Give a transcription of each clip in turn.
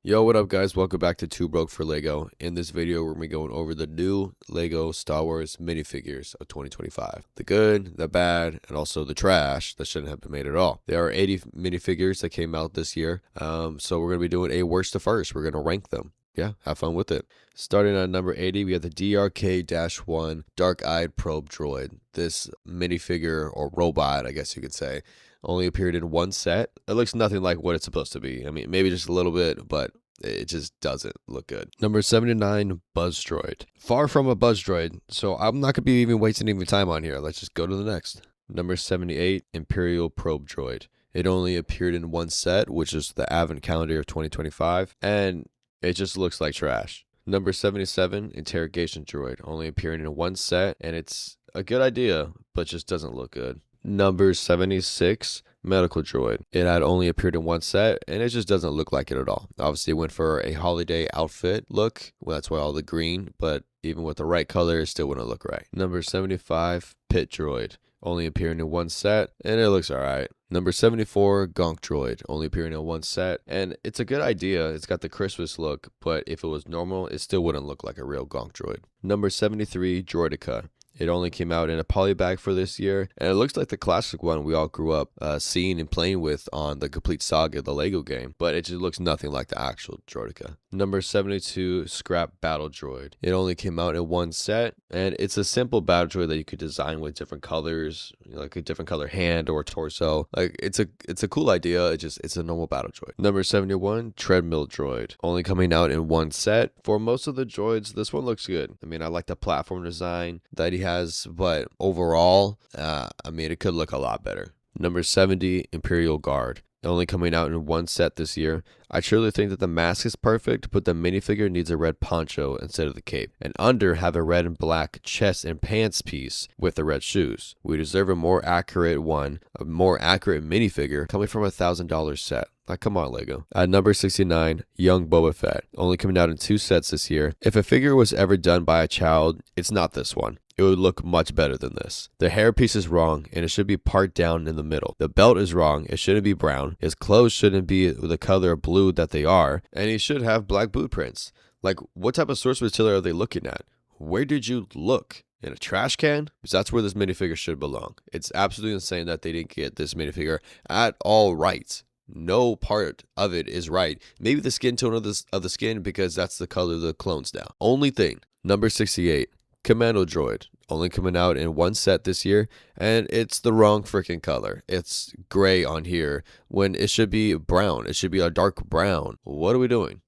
Yo, what up guys? Welcome back to TooBrokeForLego. In this video, we're going to be going over the new LEGO Star Wars minifigures of 2025. The good, the bad, and also the trash that shouldn't have been made at all. There are 80 minifigures that came out this year, so we're going to be doing a worst to first. We're going to rank them. Yeah, have fun with it. Starting at number 80, we have the DRK-1 Dark-Eyed Probe Droid. This minifigure, or robot, I guess you could say, only appeared in one set. It looks nothing like what it's supposed to be. I mean, maybe just a little bit, but it just doesn't look good. Number 79, Buzz Droid. Far from a Buzz Droid, so I'm not going to be even wasting any time on here. Let's just go to the next. Number 78, Imperial Probe Droid. It only appeared in one set, which is the Advent calendar of 2025, and it just looks like trash. Number 77, Interrogation Droid. Only appearing in one set, and it's a good idea, but just doesn't look good. Number 76, Medical Droid. It had only appeared in one set, and it just doesn't look like it at all. Obviously, it went for a holiday outfit look. Well, that's why all the green, but even with the right color, it still wouldn't look right. Number 75, Pit Droid. Only appearing in one set, and it looks alright. Number 74, Gonk Droid. Only appearing in one set, and it's a good idea. It's got the Christmas look, but if it was normal, it still wouldn't look like a real Gonk Droid. Number 73, Droidica. It only came out in a poly bag for this year, and it looks like the classic one we all grew up seeing and playing with on the Complete Saga, the Lego game, but it just looks nothing like the actual Droidica. Number 72, Scrap Battle Droid. It only came out in one set, and it's a simple battle droid that you could design with different colors, like a different color hand or torso. Like it's a cool idea. It's a normal battle droid. Number 71, Treadmill Droid. Only coming out in one set. For most of the droids, this one looks good. I mean, I like the platform design that he has, but overall, I mean, it could look a lot better. Number 70, Imperial Guard. Only coming out in one set this year. I truly think that the mask is perfect, but the minifigure needs a red poncho instead of the cape. And under, have a red and black chest and pants piece with the red shoes. We deserve a more accurate one, a more accurate minifigure coming from a $1,000 set. Like, come on, Lego. At number 69, Young Boba Fett. Only coming out in two sets this year. If a figure was ever done by a child, it's not this one. It would look much better than this. The hairpiece is wrong, and it should be part down in the middle. The belt is wrong. It shouldn't be brown. His clothes shouldn't be the color of blue that they are, and he should have black boot prints. Like, what type of source material are they looking at? Where did you look? In a trash can? Because that's where this minifigure should belong. It's absolutely insane that they didn't get this minifigure at all right. No part of it is right. Maybe the skin tone of the skin, because that's the color of the clones now. Only thing. Number 68. Commando Droid. Only coming out in one set this year, and it's the wrong freaking color. It's gray on here when it should be brown. It should be a dark brown. What are we doing?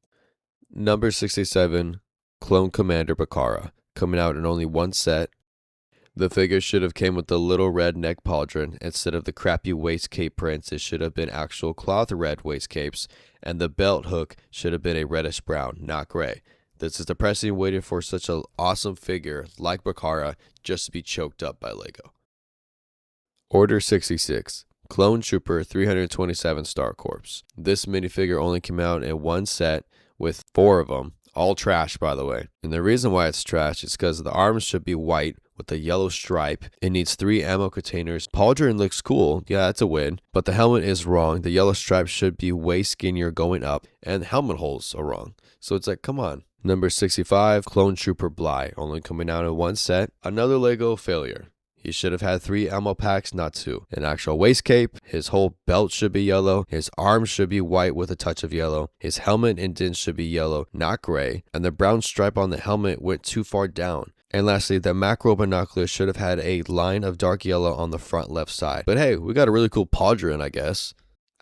Number 67, Clone Commander Bakara. Coming out in only one set. The figure should have came with the little red neck pauldron instead of the crappy waist cape prints. It should have been actual cloth red waist capes, and the belt hook should have been a reddish brown, not gray. This is depressing, waiting for such an awesome figure like Bakara just to be choked up by Lego. Order 66, Clone Trooper 327 Star Corps. This minifigure only came out in one set with 4 of them. All trash, by the way. And the reason why it's trash is because the arms should be white with a yellow stripe. It needs 3 ammo containers. Pauldron looks cool. Yeah, that's a win. But the helmet is wrong. The yellow stripe should be way skinnier going up, and the helmet holes are wrong. So it's like, come on. Number 65, Clone Trooper Bly. Only coming out in one set. Another Lego failure. He should have had 3 ammo packs, not 2. An actual waist cape. His whole belt should be yellow. His arms should be white with a touch of yellow. His helmet indents should be yellow, not gray. And the brown stripe on the helmet went too far down. And lastly, the macro binoculars should have had a line of dark yellow on the front left side. But hey, we got a really cool pauldron, I guess.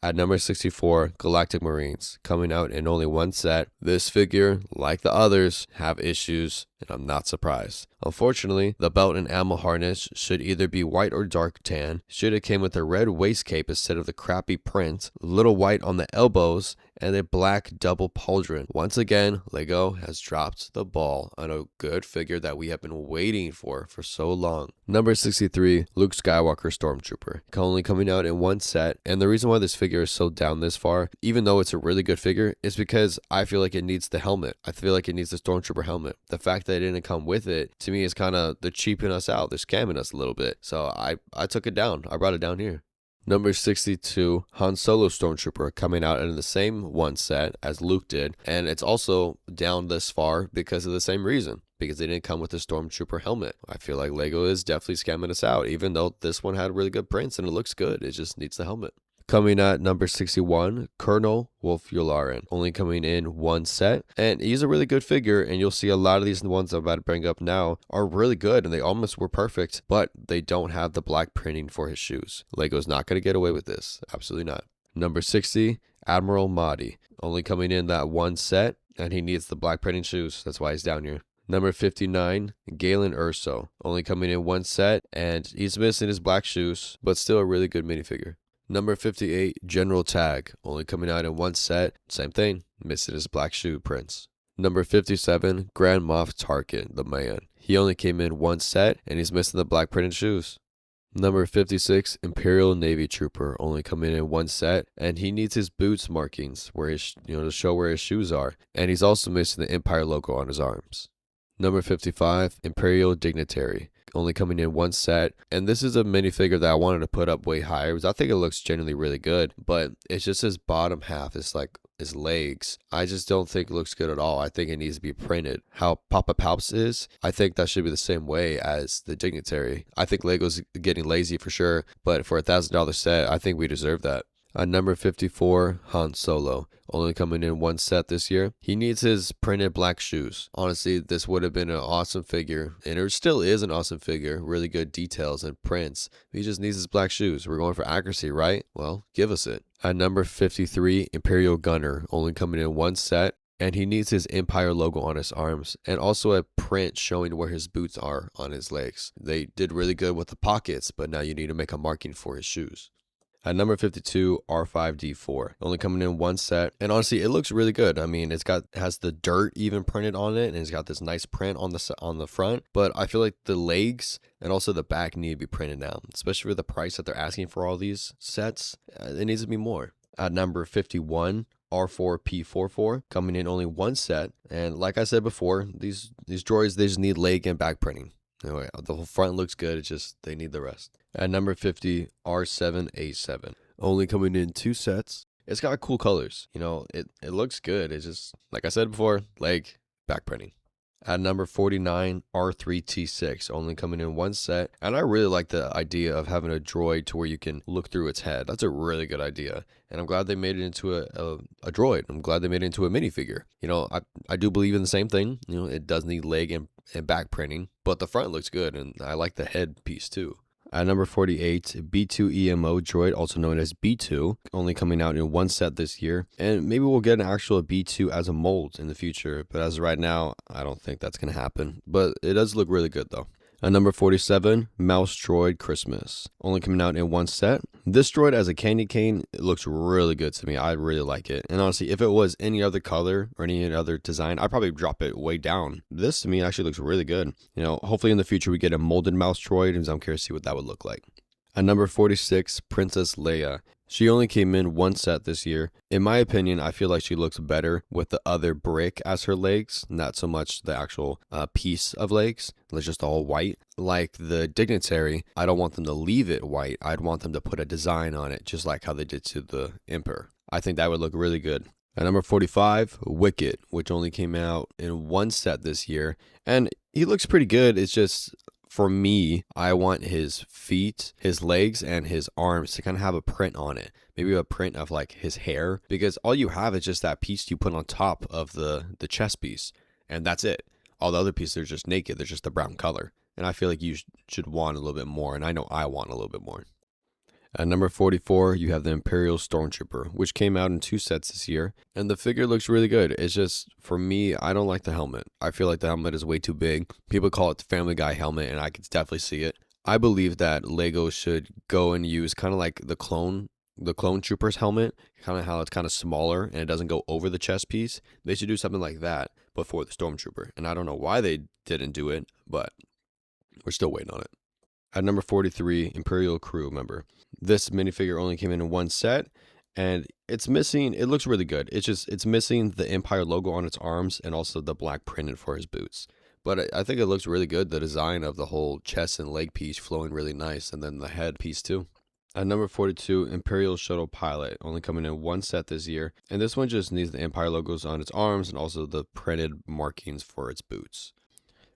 At number 64, Galactic Marines. Coming out in only one set. This figure, like the others, have issues, and I'm not surprised. Unfortunately, the belt and ammo harness should either be white or dark tan. Should have came with a red waist cape instead of the crappy print. Little white on the elbows, and a black double pauldron. Once again, Lego has dropped the ball on a good figure that we have been waiting for so long. Number 63, Luke Skywalker Stormtrooper. Only coming out in one set, and the reason why this figure is so down this far, even though it's a really good figure, is because I feel like it needs the helmet. I feel like it needs the Stormtrooper helmet. The fact that it didn't come with it, to me, is kind of, they're cheaping us out. They're scamming us a little bit. So I took it down. I brought it down here. Number 62, Han Solo Stormtrooper, coming out in the same one set as Luke did, and it's also down this far because of the same reason, because they didn't come with the Stormtrooper helmet. I feel like Lego is definitely scamming us out, even though this one had really good prints and it looks good. It just needs the helmet. Coming at number 61, Colonel Wolf Yularen, only coming in one set, and he's a really good figure, and you'll see a lot of these ones I'm about to bring up now are really good, and they almost were perfect, but they don't have the black printing for his shoes. Lego's not going to get away with this. Absolutely not. Number 60, Admiral Mahdi, only coming in that one set, and he needs the black printing shoes. That's why he's down here. Number 59, Galen Erso, only coming in one set, and he's missing his black shoes, but still a really good minifigure. Number 58, General Tag, only coming out in one set. Same thing, missing his black shoe prints. Number 57, Grand Moff Tarkin, the man. He only came in one set, and he's missing the black printed shoes. Number 56, Imperial Navy Trooper, only coming in one set, and he needs his boots markings, where his, to show where his shoes are. And he's also missing the Empire logo on his arms. Number 55, Imperial Dignitary, only coming in one set, and this is a minifigure that I wanted to put up way higher because I think it looks genuinely really good, but it's just his bottom half, it's like his legs. I just don't think it looks good at all. I think it needs to be printed. How Papa Palps is, I think that should be the same way as the Dignitary. I think Lego's getting lazy for sure, but for $1,000 set, I think we deserve that. At number 54, Han Solo, only coming in one set this year. He needs his printed black shoes. Honestly, this would have been an awesome figure, and it still is an awesome figure. Really good details and prints. He just needs his black shoes. We're going for accuracy, right? Well, give us it. At number 53, Imperial Gunner, only coming in one set. And he needs his Empire logo on his arms, and also a print showing where his boots are on his legs. They did really good with the pockets, but now you need to make a marking for his shoes. At number 52, R5D4, only coming in one set, and honestly, it looks really good. I mean, has the dirt even printed on it, and it's got this nice print on the front. But I feel like the legs and also the back need to be printed now, especially for the price that they're asking for all these sets. It needs to be more. At number 51, R4P44, coming in only one set, and like I said before, these droids, they just need leg and back printing. Anyway, the whole front looks good, it's just they need the rest. At number 50, R7A7, only coming in two sets. It's got cool colors, it looks good. It's just, like I said before, leg, back printing. At number 49, R3T6, only coming in one set. And I really like the idea of having a droid to where you can look through its head. That's a really good idea. And I'm glad they made it into a droid. I'm glad they made it into a minifigure. I do believe in the same thing. It does need leg and back printing, but the front looks good, and I like the head piece too. At number 48, B2 EMO droid, also known as B2, only coming out in one set this year. And maybe we'll get an actual B2 as a mold in the future, but as of right now, I don't think that's going to happen. But it does look really good though. At number 47, Mouse Droid Christmas, only coming out in one set. This droid as a candy cane, it looks really good to me. I really like it. And honestly, if it was any other color or any other design, I'd probably drop it way down. This to me actually looks really good. Hopefully in the future we get a molded mouse droid, and I'm curious to see what that would look like. At number 46, Princess Leia. She only came in one set this year. In my opinion, I feel like she looks better with the other brick as her legs, not so much the actual piece of legs. It's just all white. Like the Dignitary, I don't want them to leave it white. I'd want them to put a design on it, just like how they did to the Emperor. I think that would look really good. At number 45, Wicket, which only came out in one set this year. And he looks pretty good. It's just, for me, I want his feet, his legs, and his arms to kind of have a print on it. Maybe a print of like his hair, because all you have is just that piece you put on top of the chest piece, and that's it. All the other pieces are just naked. They're just a brown color. And I feel like you should want a little bit more, and I know I want a little bit more. At number 44, you have the Imperial Stormtrooper, which came out in two sets this year, and the figure looks really good. It's just, for me, I don't like the helmet. I feel like the helmet is way too big. People call it the Family Guy helmet, and I can definitely see it. I believe that Lego should go and use kind of like the clone trooper's helmet, kind of how it's kind of smaller and it doesn't go over the chest piece. They should do something like that, but for the Stormtrooper. And I don't know why they didn't do it, but we're still waiting on it. At number 43, Imperial crew member. This minifigure only came in one set, and it's missing, it looks really good. It's missing the Empire logo on its arms and also the black printed for his boots. But I think it looks really good. The design of the whole chest and leg piece flowing really nice, and then the head piece too. At number 42, Imperial Shuttle Pilot, only coming in one set this year. And this one just needs the Empire logos on its arms and also the printed markings for its boots.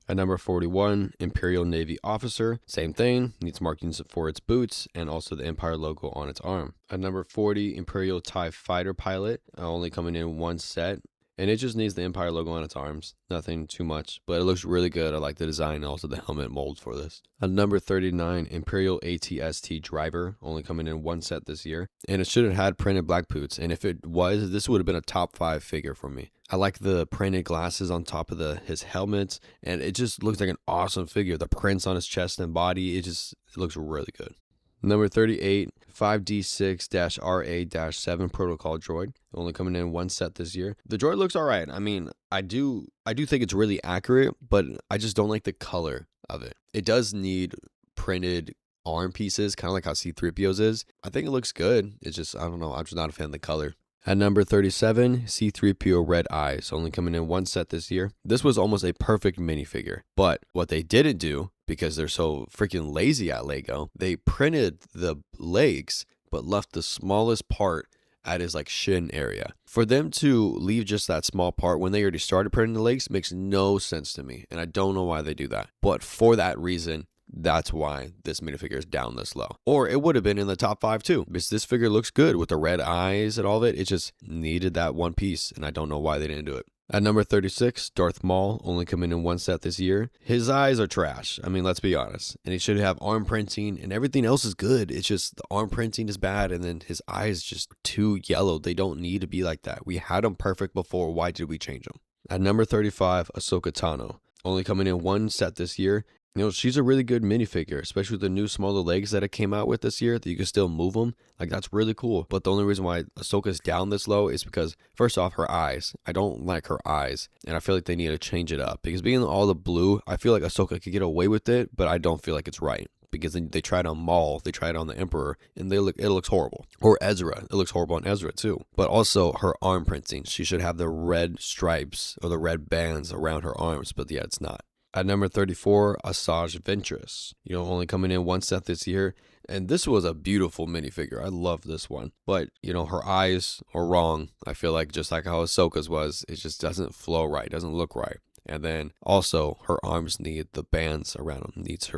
At number 41, Imperial Navy Officer, same thing, needs markings for its boots and also the Empire logo on its arm. At number 40, Imperial TIE Fighter Pilot, only coming in one set. And it just needs the Empire logo on its arms. Nothing too much, but it looks really good. I like the design and also the helmet mold for this. At number 39, Imperial ATST Driver, only coming in one set this year. And it should have had printed black boots. And if it was, this would have been a top 5 figure for me. I like the printed glasses on top of his helmet. And it just looks like an awesome figure. The prints on his chest and body, it looks really good. Number 38, 5D6-RA-7 Protocol Droid, only coming in one set this year. The droid looks alright. I mean, I do think it's really accurate, but I just don't like the color of it. It does need printed arm pieces, kind of like how C-3PO's is. I think it looks good. It's just, I don't know, I'm just not a fan of the color. At number 37, C-3PO Red Eyes, only coming in one set this year. This was almost a perfect minifigure, but what they didn't do, because they're so freaking lazy at Lego, they printed the legs, but left the smallest part at his shin area. For them to leave just that small part when they already started printing the legs makes no sense to me, and I don't know why they do that. But for that reason, that's why this minifigure is down this low. Or it would have been in the top 5 too, because this figure looks good with the red eyes and all of it. It just needed that one piece, and I don't know why they didn't do it. At number 36, Darth Maul, only coming in one set this year. His eyes are trash. I mean, let's be honest. And he should have arm printing, and everything else is good. It's just the arm printing is bad, and then his eyes just too yellow. They don't need to be like that. We had them perfect before. Why did we change them? At number 35, Ahsoka Tano, only coming in one set this year. You know, she's a really good minifigure, especially with the new smaller legs that it came out with this year, that you can still move them. That's really cool. But the only reason why Ahsoka's down this low is because, first off, her eyes. I don't like her eyes, and I feel like they need to change it up. Because being all the blue, I feel like Ahsoka could get away with it, but I don't feel like it's right. Because they tried on Maul, they tried on the Emperor, and it looks horrible. Or Ezra, it looks horrible on Ezra too. But also her arm printing, she should have the red stripes or the red bands around her arms, but yeah, it's not. At number 34, Asajj Ventress, only coming in one set this year. And this was a beautiful minifigure. I love this one. But, her eyes are wrong. I feel like just like how Ahsoka's was, it just doesn't flow right, doesn't look right. And then also her arms need the bands around them, needs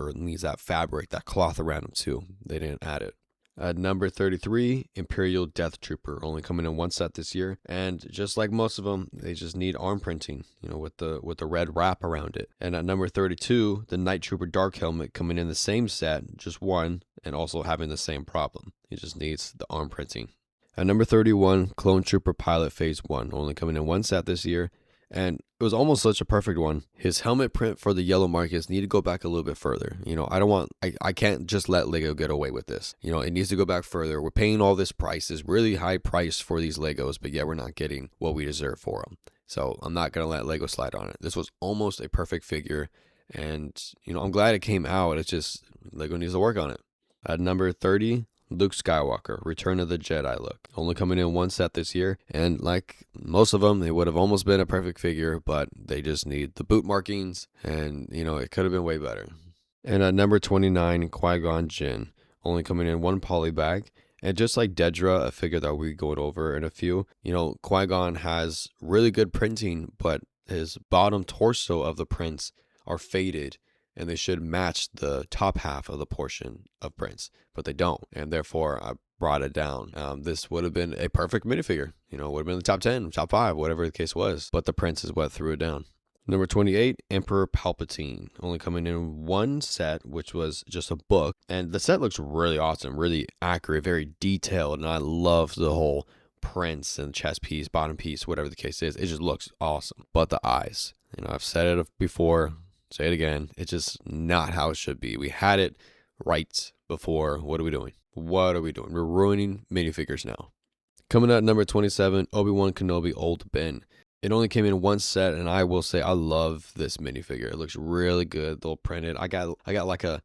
that fabric, that cloth around them too. They didn't add it. At number 33, Imperial Death Trooper, only coming in one set this year. And just like most of them, they just need arm printing, with the red wrap around it. And at number 32, the Night Trooper Dark Helmet, coming in the same set, just one, and also having the same problem. It just needs the arm printing. At number 31, Clone Trooper Pilot Phase 1, only coming in one set this year. And it was almost such a perfect one. His helmet print for the yellow markings need to go back a little bit further. I can't just let Lego get away with this. It needs to go back further. We're paying all this prices, really high price for these Legos, but yet we're not getting what we deserve for them. So I'm not going to let Lego slide on it. This was almost a perfect figure. And, I'm glad it came out. It's just Lego needs to work on it. At number 30, Luke Skywalker, Return of the Jedi look. Only coming in one set this year. And like most of them, they would have almost been a perfect figure, but they just need the boot markings. And, it could have been way better. And at number 29, Qui-Gon Jinn. Only coming in one poly bag. And just like Dedra, a figure that we going over in a few, Qui-Gon has really good printing, but his bottom torso of the prints are faded. And they should match the top half of the portion of prints, but they don't, and therefore I brought it down. This would have been a perfect minifigure, would have been the top 10, top 5, whatever the case was, but the prints is what threw it down. Number 28, Emperor Palpatine, only coming in one set, which was just a book, and the set looks really awesome, really accurate, very detailed, and I love the whole prints and chest piece, bottom piece, whatever the case is. It just looks awesome, but the eyes, I've said it before, say it again. It's just not how it should be. We had it right before. What are we doing? We're ruining minifigures now. Coming out at number 27, Obi-Wan Kenobi Old Ben. It only came in one set, and I will say I love this minifigure. It looks really good. They'll print it. I got like a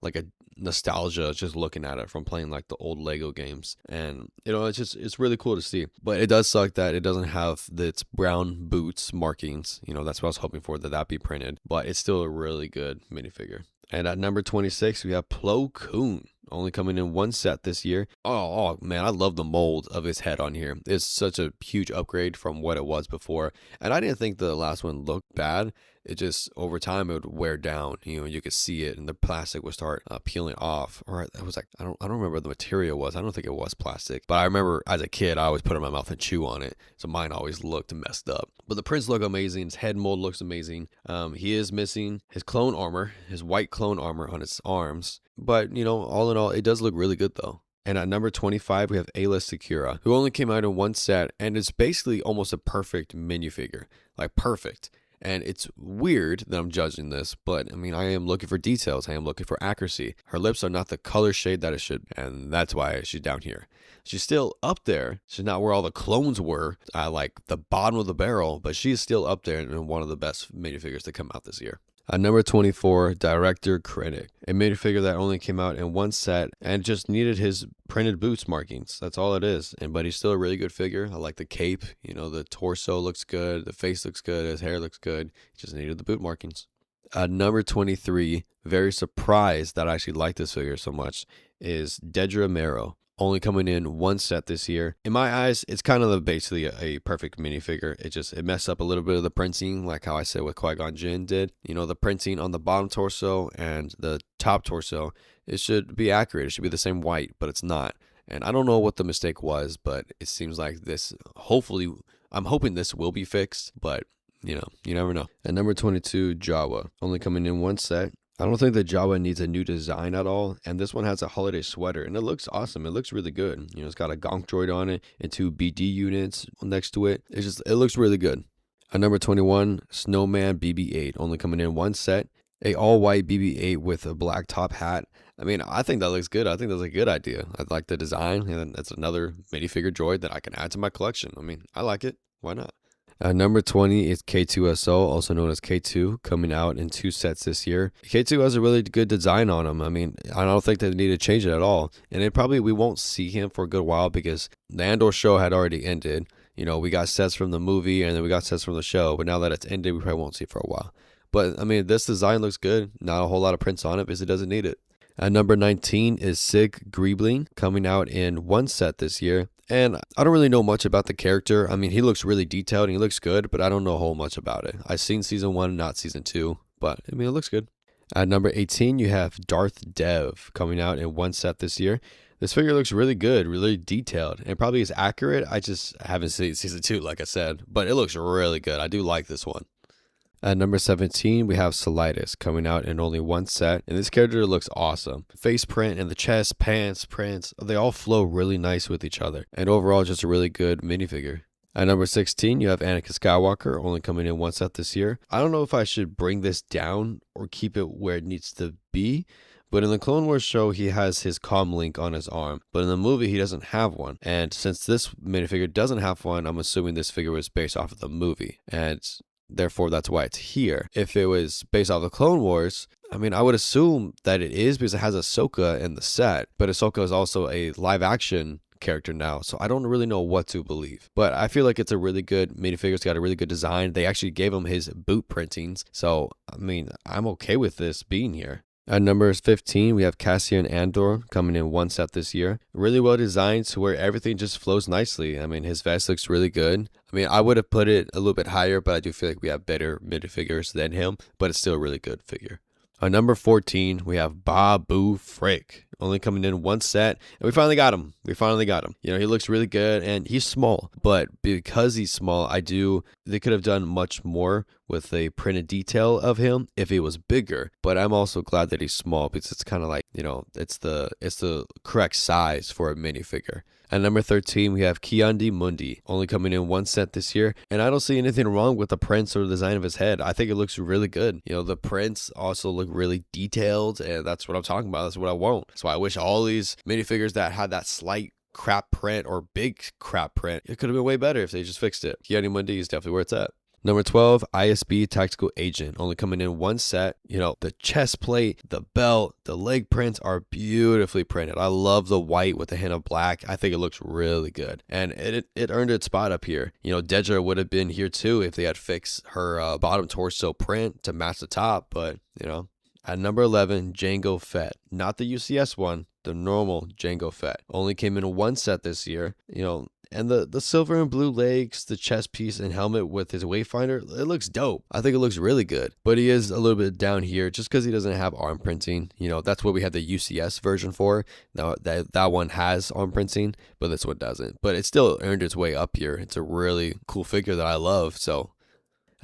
nostalgia just looking at it from playing like the old Lego games, and it's really cool to see. But it does suck that it doesn't have its brown boots markings. That's what I was hoping for, that be printed, but it's still a really good minifigure. And at number 26, we have Plo Koon. only coming in one set this year. Oh man, I love the mold of his head on here. It's such a huge upgrade from what it was before. And I didn't think the last one looked bad. It just, over time, it would wear down. You could see it, and the plastic would start peeling off. Or it was like, I don't remember what the material was. I don't think it was plastic. But I remember as a kid, I always put it in my mouth and chew on it. So mine always looked messed up. But the prints look amazing. His head mold looks amazing. He is missing his clone armor, his white clone armor on his arms. But, all in all, it does look really good, though. And at number 25, we have Ayla Secura, who only came out in one set, and it's basically almost a perfect minifigure. Like, perfect. And it's weird that I'm judging this, but I mean, I am looking for details. I am looking for accuracy. Her lips are not the color shade that it should, and that's why she's down here. She's still up there. She's not where all the clones were, like the bottom of the barrel, but she's still up there and one of the best minifigures to come out this year. At number 24, Director Krennic, a minifigure that only came out in one set and just needed his printed boots markings. That's all it is. But he's still a really good figure. I like the cape. The torso looks good. The face looks good. His hair looks good. He just needed the boot markings. At number 23, very surprised that I actually like this figure so much, is Dedra Meero. Only coming in one set this year. In my eyes, it's kind of basically a perfect minifigure. It messed up a little bit of the printing, like how I said what Qui-Gon Jinn did. The printing on the bottom torso and the top torso, it should be accurate. It should be the same white, but it's not. And I don't know what the mistake was, but it seems like this, hopefully, I'm hoping this will be fixed, but you never know. At number 22, Jawa. Only coming in one set. I don't think the Jawa needs a new design at all, and this one has a holiday sweater, and it looks awesome. It looks really good. It's got a gonk droid on it and 2 BD units next to it. It looks really good. At number 21, Snowman BB-8, only coming in one set. A all-white BB-8 with a black top hat. I mean, I think that looks good. I think that's a good idea. I like the design, and that's another minifigure droid that I can add to my collection. I mean, I like it. Why not? At number 20 is K2SO, also known as K2, coming out in 2 sets this year. K2 has a really good design on him. I mean, I don't think they need to change it at all. And we won't see him for a good while because the Andor show had already ended. We got sets from the movie and then we got sets from the show. But now that it's ended, we probably won't see it for a while. But, I mean, this design looks good. Not a whole lot of prints on it because it doesn't need it. At number 19 is Sig Greebling, coming out in one set this year. And I don't really know much about the character. I mean, he looks really detailed and he looks good, but I don't know a whole much about it. I've seen season 1, not season 2, but I mean, it looks good. At number 18, you have Darth Dev, coming out in one set this year. This figure looks really good, really detailed, and probably is accurate. I just haven't seen season 2, like I said, but it looks really good. I do like this one. At number 17, we have Solitis, coming out in only one set, and this character looks awesome. Face print and the chest, pants, prints, they all flow really nice with each other, and overall just a really good minifigure. At number 16, you have Anakin Skywalker, only coming in one set this year. I don't know if I should bring this down or keep it where it needs to be, but in the Clone Wars show, he has his comm link on his arm, but in the movie, he doesn't have one. And since this minifigure doesn't have one, I'm assuming this figure was based off of the movie, and therefore that's why it's here. If it was based off the Clone Wars, I mean, I would assume that it is because it has Ahsoka in the set, but Ahsoka is also a live action character now, so I don't really know what to believe. But I feel like it's a really good minifigure. It's got a really good design. They actually gave him his boot printings, so I mean, I'm okay with this being here. At number 15, we have Cassian Andor, coming in one set this year. Really well designed to where everything just flows nicely. I mean, his vest looks really good. I mean, I would have put it a little bit higher, but I do feel like we have better minifigures than him, but it's still a really good figure. At number 14, we have Babu Frick, only coming in one set, and we finally got him. He looks really good, and he's small, but because he's small, they could have done much more with a printed detail of him if he was bigger, but I'm also glad that he's small because it's kind of like, it's the correct size for a minifigure. At number 13, we have Kiandi Mundi, only coming in one set this year, and I don't see anything wrong with the prints or the design of his head. I think it looks really good. The prints also look really detailed, and that's what I'm talking about. That's what I want. So I wish all these minifigures that had that slight crap print or big crap print, it could have been way better if they just fixed it. Kiandi Mundi is definitely where it's at. Number 12, ISB Tactical Agent, only coming in one set. The chest plate, the belt, the leg prints are beautifully printed. I love the white with a hint of black. I think it looks really good. And it earned its spot up here. Dedra would have been here too if they had fixed her bottom torso print to match the top. But, At number 11, Jango Fett. Not the UCS one, the normal Jango Fett. Only came in one set this year. And the silver and blue legs, the chest piece and helmet with his wayfinder, it looks dope. I think it looks really good. But he is a little bit down here just because he doesn't have arm printing. That's what we have the UCS version for. Now that one has arm printing, but this one doesn't. But it still earned its way up here. It's a really cool figure that I love. So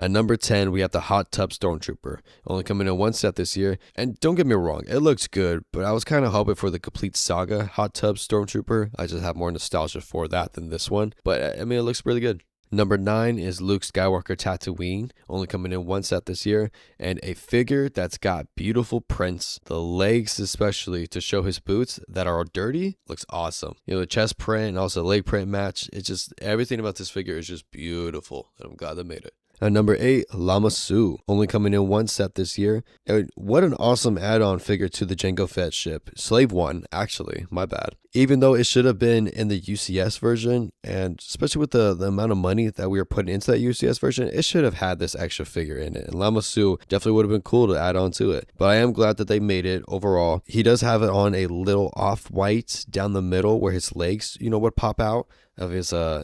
at number 10, we have the Hot Tub Stormtrooper. Only coming in one set this year. And don't get me wrong, it looks good, but I was kind of hoping for the complete saga Hot Tub Stormtrooper. I just have more nostalgia for that than this one. But I mean, it looks really good. Number 9 is Luke Skywalker Tatooine, only coming in one set this year, and a figure that's got beautiful prints, the legs especially to show his boots that are dirty, looks awesome. The chest print and also leg print match, it's just, everything about this figure is just beautiful, and I'm glad they made it. At number 8, Lama Su, only coming in one set this year. And what an awesome add-on figure to the Jango Fett ship. Slave 1, actually, my bad. Even though it should have been in the UCS version, and especially with the amount of money that we were putting into that UCS version, it should have had this extra figure in it. And Lama Su definitely would have been cool to add on to it. But I am glad that they made it overall. He does have it on a little off-white down the middle where his legs, would pop out of his I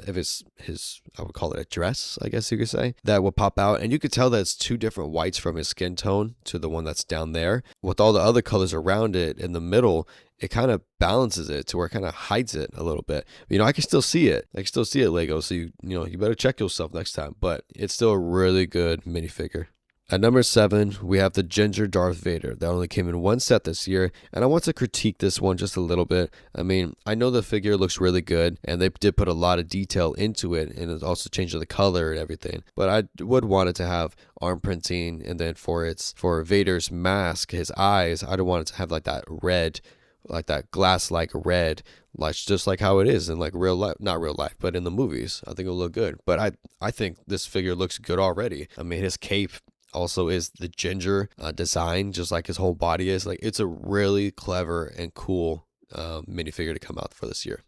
would call it a dress, I guess you could say, that would pop out, and you could tell that it's two different whites from his skin tone to the one that's down there. With all the other colors around it in the middle, it kind of balances it to where it kind of hides it a little bit. I can still see it. I can still see it, Lego. So you better check yourself next time. But it's still a really good minifigure. At number 7, we have the Ginger Darth Vader that only came in one set this year, and I want to critique this one just a little bit. I mean, I know the figure looks really good, and they did put a lot of detail into it, and it also changed the color and everything. But I would want it to have arm printing, and then for Vader's mask, his eyes, I'd want it to have like that red, like that glass-like red, like just like how it is in like real life, not real life, but in the movies. I think it'll look good. But I think this figure looks good already. I mean, his cape also is the ginger design, just like his whole body is. Like, it's a really clever and cool minifigure to come out for this year.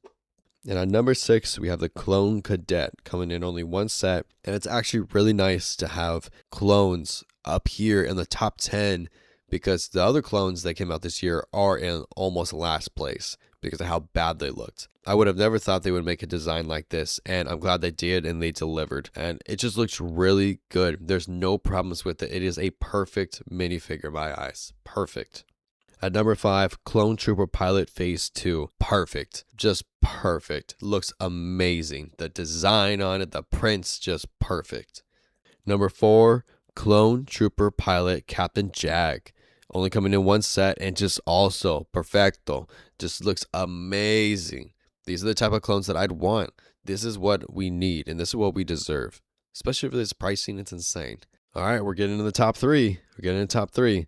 And at number 6, we have the Clone Cadet coming in only one set. And it's actually really nice to have clones up here in the top 10 because the other clones that came out this year are in almost last place because of how bad they looked. I would have never thought they would make a design like this, and I'm glad they did, and they delivered. And it just looks really good. There's no problems with it. It is a perfect minifigure in my eyes. Perfect. At number 5, Clone Trooper Pilot Phase 2. Perfect. Just perfect. Looks amazing. The design on it, the prints, just perfect. Number 4, Clone Trooper Pilot Captain Jag. Only coming in one set and just also perfecto. Just looks amazing. These are the type of clones that I'd want. This is what we need, and this is what we deserve. Especially for this pricing, it's insane. All right, we're getting into the top 3.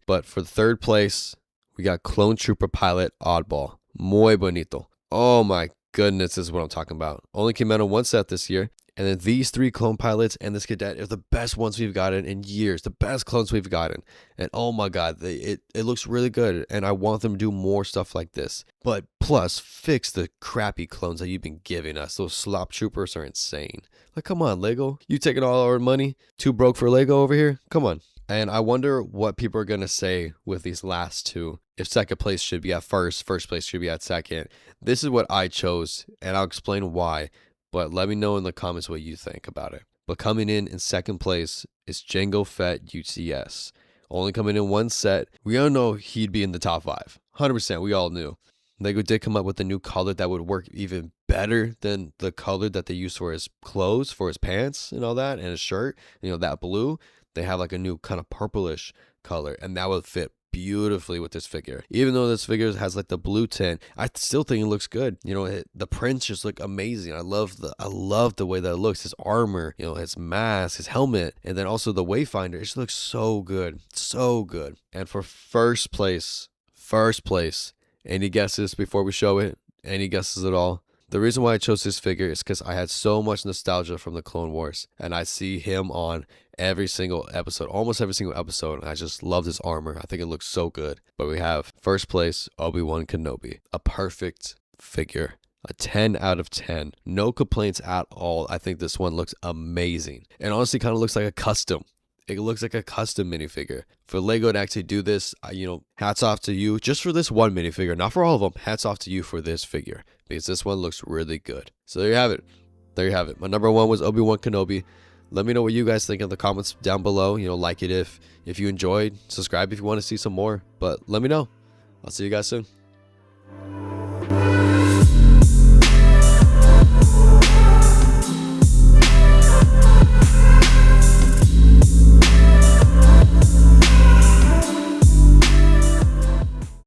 But for the third place, we got Clone Trooper Pilot Oddball. Muy bonito. Oh my goodness, this is what I'm talking about. Only came out in one set this year. And then these 3 clone pilots and this cadet are the best ones we've gotten in years. The best clones we've gotten. And oh my god, it looks really good. And I want them to do more stuff like this. But plus, fix the crappy clones that you've been giving us. Those slop troopers are insane. Like, come on, Lego. You taking all our money? Too broke for Lego over here? Come on. And I wonder what people are going to say with these last 2. If second place should be at first place should be at second. This is what I chose, and I'll explain why. But let me know in the comments what you think about it. But coming in second place is Jango Fett UCS. Only coming in one set. We all know he'd be in the top 5. 100%, we all knew. Lego did come up with a new color that would work even better than the color that they used for his clothes, for his pants and all that, and his shirt. That blue. They have like a new kind of purplish color, and that would fit beautifully with this figure. Even though this figure has like the blue tint, I still think it looks good. The prints just look amazing. I love the way that it looks. His armor, his mask, his helmet, and then also the wayfinder. It just looks so good. So good. And for first place, any guesses before we show it? Any guesses at all? The reason why I chose this figure is because I had so much nostalgia from the Clone Wars, and I see him on every single episode, almost every single episode, and I just love his armor. I think it looks so good. But we have first place, Obi-Wan Kenobi. A perfect figure. A 10 out of 10. No complaints at all. I think this one looks amazing. And honestly kind of looks like a custom. It looks like a custom minifigure. For Lego to actually do this, hats off to you just for this one minifigure, not for all of them. Hats off to you for this figure because this one looks really good. So there you have it. There you have it. My number one was Obi-Wan Kenobi. Let me know what you guys think in the comments down below. Like it if you enjoyed. Subscribe if you want to see some more. But let me know. I'll see you guys soon.